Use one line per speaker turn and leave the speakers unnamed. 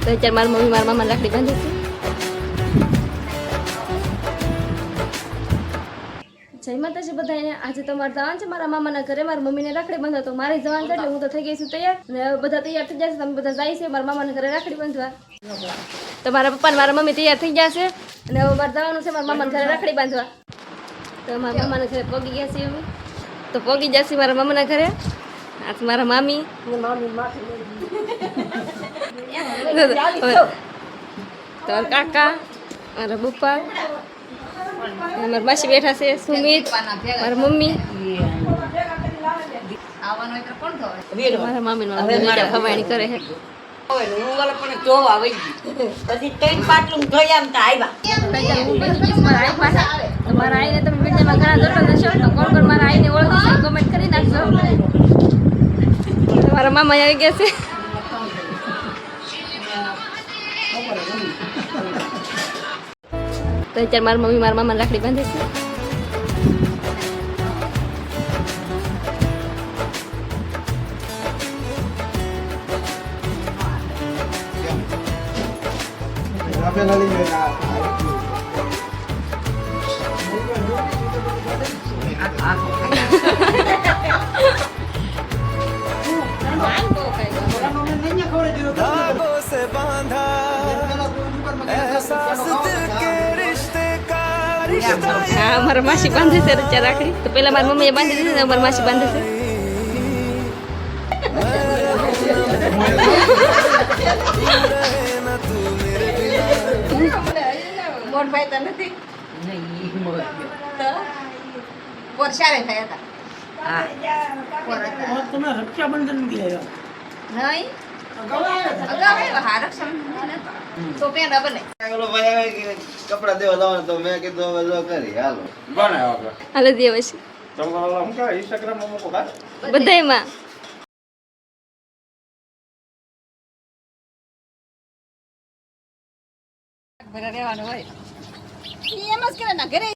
તો અત્યારે મારી મમ્મી મારા મામા રાખડી બાંધે છે જય માતાજી બધાને આજે તમારે જવાનું છે મારા મામાના ઘરે મારા મમ્મીને રાખડી બાંધવા તો મારે જવાનું છે એટલે હું તો થઈ ગઈ છું તૈયાર અને બધા તૈયાર થઈ જશે તમે બધા જાય છે મારા મામાના ઘરે રાખડી બાંધવા તો મારા પપ્પા ને મારા મમ્મી તૈયાર થઈ જશે અને હવે મારે જવાનું છે મારા મામાના ઘરે રાખડી બાંધવા તો મારા મામાના ઘરે પગી ગયા છીએ અમે તો પગી જશે મારા મામાના ઘરે આ મારા મામી તમારા કાકા મારા પપ્પા મારા માસી બેઠા છે સુમિત મારા મમ્મી મારા મામી ખવાણી કરે છે મારા આઈને તમે વિડીયોમાં ઘણા જોતા હશો તો કોણ કોણ મારા આઈને ઓળખી છે કમેન્ટ કરી નાખજો મારા મામા આવી ગયા છે તો અત્યારે મારી મમ્મી મારા મામાને રાખડી બાંધે છે
धागों से बांधा एहसास दिल के रिश्ते का रिश्ता
હા મારા માસી બાંધે છે અત્યારે રાખડી તો પેલા મારી મમ્મીએ બાંધી દીધી ને મારી માસી બાંધે છે
મોટ ભાઈ તો નથી વર્ષારે થયા હતા
તમે રક્ષાબંધન બી આવ્યા
નહીં અગાઉ હા રક્ષાબંધન તો પેન બને
ઓલો ભાઈ આવે કે કપડા દેવા જવાનું તો મેં કીધું હવે જો કરી હાલો
હાલે દે પછી
ઇન્સ્ટાગ્રામમાં મૂકો કા
બધાયમાં
રહેવાનું હોય એમ જ કરે ને ઘરે